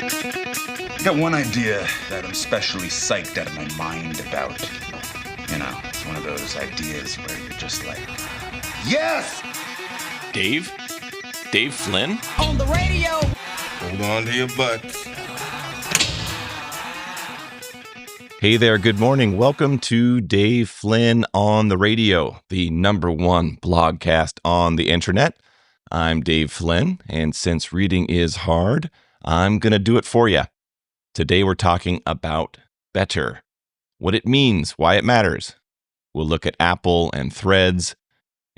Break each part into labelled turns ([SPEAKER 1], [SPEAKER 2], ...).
[SPEAKER 1] I got one idea that I'm especially psyched out of my mind about. You know, it's one of those ideas where you're just like, yes!
[SPEAKER 2] Dave? Dave Flynn?
[SPEAKER 3] On the radio!
[SPEAKER 4] Hold on to your butts.
[SPEAKER 2] Hey there, good morning. Welcome to Dave Flynn on the radio, the #1 blogcast on the internet. I'm Dave Flynn, and since reading is hard, I'm going to do it for you. Today we're talking about better, what it means, why it matters. We'll look at Apple and Threads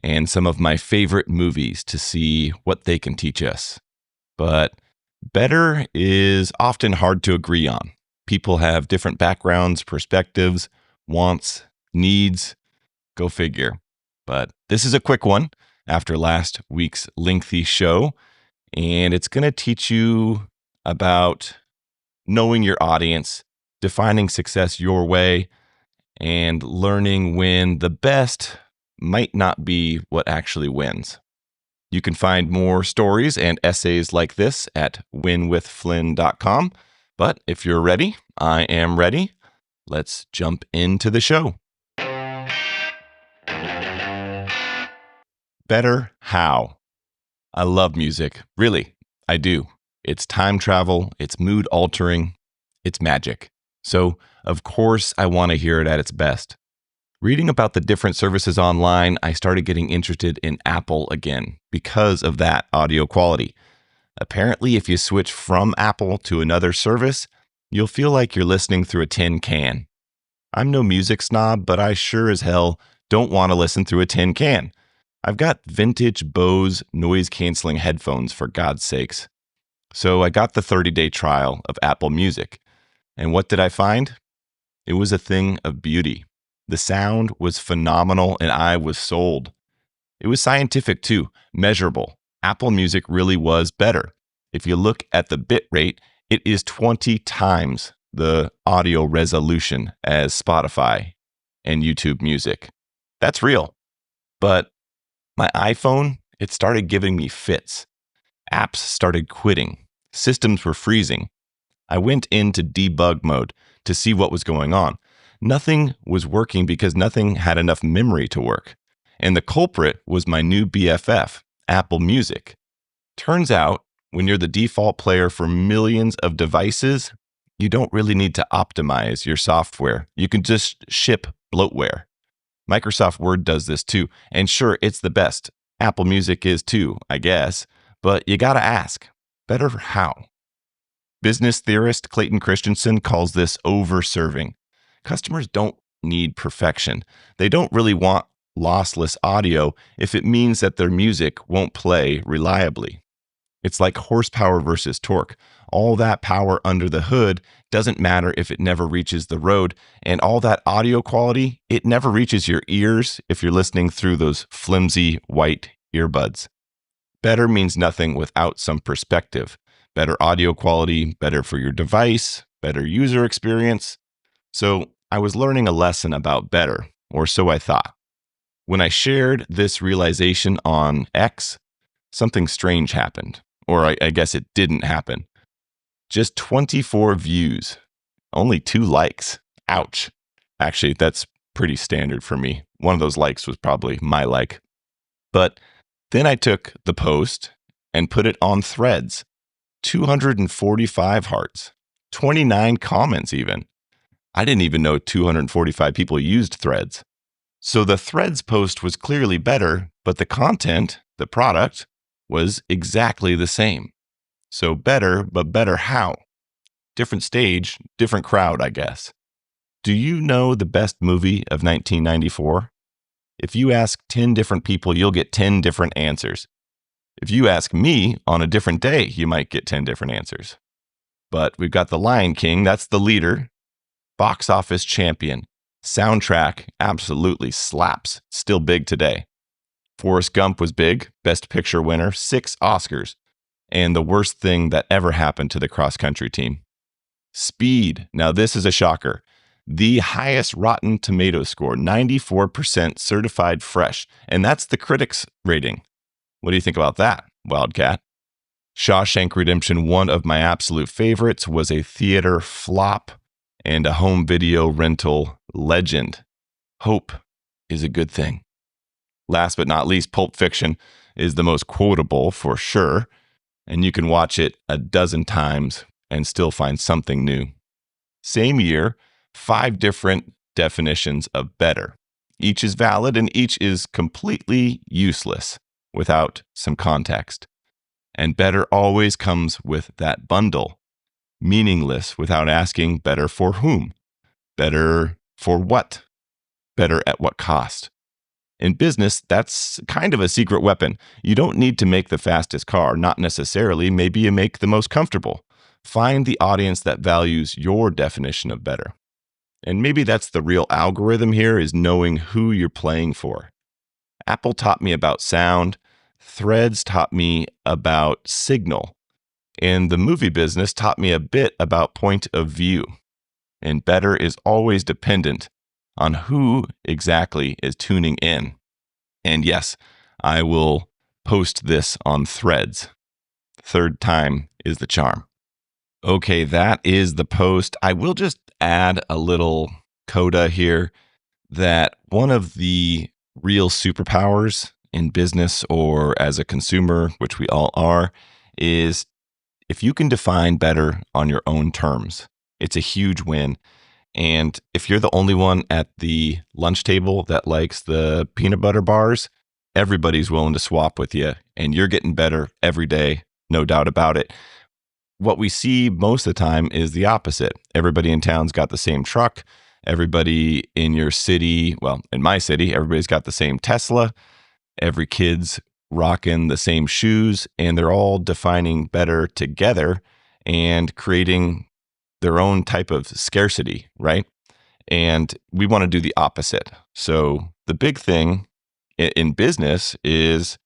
[SPEAKER 2] and some of my favorite movies to see what they can teach us. But better is often hard to agree on. People have different backgrounds, perspectives, wants, needs. Go figure. But this is a quick one after last week's lengthy show, and it's going to teach you about knowing your audience, defining success your way, and learning when the best might not be what actually wins. You can find more stories and essays like this at winwithflynn.com. But if you're ready, I am ready. Let's jump into the show. Better how? I love music. Really, I do. It's time travel, it's mood altering, it's magic. So, of course, I want to hear it at its best. Reading about the different services online, I started getting interested in Apple again because of that audio quality. Apparently, if you switch from Apple to another service, you'll feel like you're listening through a tin can. I'm no music snob, but I sure as hell don't want to listen through a tin can. I've got vintage Bose noise-canceling headphones, for God's sakes. So I got the 30-day trial of Apple Music. And what did I find? It was a thing of beauty. The sound was phenomenal, and I was sold. It was scientific, too, measurable. Apple Music really was better. If you look at the bit rate, it is 20 times the audio resolution as Spotify and YouTube Music. That's real. But my iPhone, it started giving me fits. Apps started quitting. Systems were freezing. I went into debug mode to see what was going on. Nothing was working because nothing had enough memory to work. And the culprit was my new BFF, Apple Music. Turns out, when you're the default player for millions of devices, you don't really need to optimize your software. You can just ship bloatware. Microsoft Word does this too, and sure, it's the best. Apple Music is too, I guess, but you gotta ask, better how? Business theorist Clayton Christensen calls this over-serving. Customers don't need perfection. They don't really want lossless audio if it means that their music won't play reliably. It's like horsepower versus torque. All that power under the hood doesn't matter if it never reaches the road, and all that audio quality, it never reaches your ears if you're listening through those flimsy white earbuds. Better means nothing without some perspective. Better audio quality, better for your device, better user experience. So I was learning a lesson about better, or so I thought. When I shared this realization on X, something strange happened. Or I guess it didn't happen. Just 24 views. Only 2 likes. Ouch. Actually, that's pretty standard for me. One of those likes was probably my like. But then I took the post and put it on Threads. 245 hearts. 29 comments even. I didn't even know 245 people used Threads. So the Threads post was clearly better, but the content, the product, was exactly the same. So better, but better how? Different stage, different crowd, I guess. Do you know the best movie of 1994? If you ask 10 different people, you'll get 10 different answers. If you ask me on a different day, you might get 10 different answers. But we've got The Lion King, that's the leader. Box office champion. Soundtrack absolutely slaps. Still big today. Forrest Gump was big, Best Picture winner, 6 Oscars, and the worst thing that ever happened to the cross-country team. Speed. Now this is a shocker. The highest Rotten Tomatoes score, 94% certified fresh, and that's the critics' rating. What do you think about that, Wildcat? Shawshank Redemption, one of my absolute favorites, was a theater flop and a home video rental legend. Hope is a good thing. Last but not least, Pulp Fiction is the most quotable for sure, and you can watch it a dozen times and still find something new. Same year, 5 different definitions of better. Each is valid and each is completely useless without some context. And better always comes with that bundle. Meaningless without asking better for whom? Better for what? Better at what cost? In business, that's kind of a secret weapon. You don't need to make the fastest car, not necessarily. Maybe you make the most comfortable. Find the audience that values your definition of better. And maybe that's the real algorithm here, is knowing who you're playing for. Apple taught me about sound. Threads taught me about signal. And the movie business taught me a bit about point of view. And better is always dependent on who exactly is tuning in. And yes, I will post this on Threads. Third time is the charm. Okay, that is the post. I will just add a little coda here that one of the real superpowers in business or as a consumer, which we all are, is if you can define better on your own terms. It's a huge win. And if you're the only one at the lunch table that likes the peanut butter bars, everybody's willing to swap with you, and you're getting better every day, no doubt about it. What we see most of the time is the opposite. Everybody in town's got the same truck. Everybody in your city, well, in my city, everybody's got the same Tesla. Every kid's rocking the same shoes, and they're all defining better together and creating their own type of scarcity, right? And we want to do the opposite. So the big thing in business is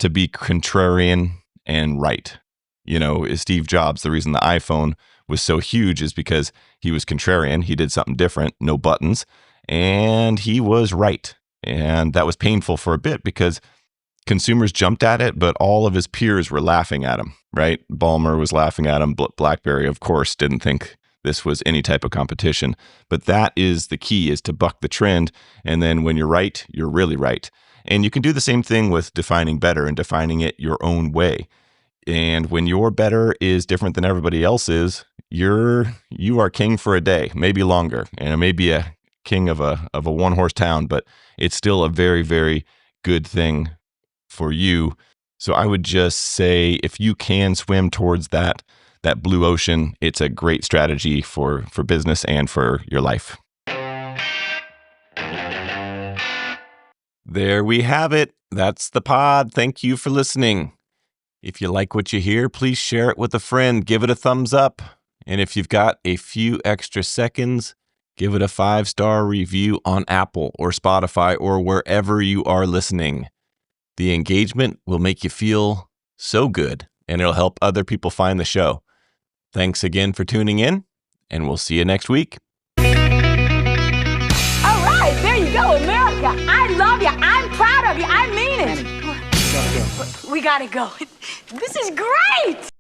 [SPEAKER 2] to be contrarian and right. You know, Steve Jobs, the reason the iPhone was so huge is because he was contrarian. He did something different, no buttons, and he was right. And that was painful for a bit because consumers jumped at it, but all of his peers were laughing at him, right? Ballmer was laughing at him. BlackBerry, of course, didn't think this was any type of competition. But that is the key, is to buck the trend. And then when you're right, you're really right. And you can do the same thing with defining better and defining it your own way. And when your better is different than everybody else's, you are king for a day, maybe longer. And it may be a king of a one-horse town, but it's still a very, very good thing for you. So I would just say, if you can swim towards that blue ocean, it's a great strategy for business and for your life. There we have it. That's the pod. Thank you for listening. If you like what you hear, please share it with a friend. Give it a thumbs up. And if you've got a few extra seconds, give it a 5-star review on Apple or Spotify or wherever you are listening. The engagement will make you feel so good, and it'll help other people find the show. Thanks again for tuning in, and we'll see you next week.
[SPEAKER 3] All right, there you go, America. I love you. I'm proud of you. I mean it. We gotta go. This is great.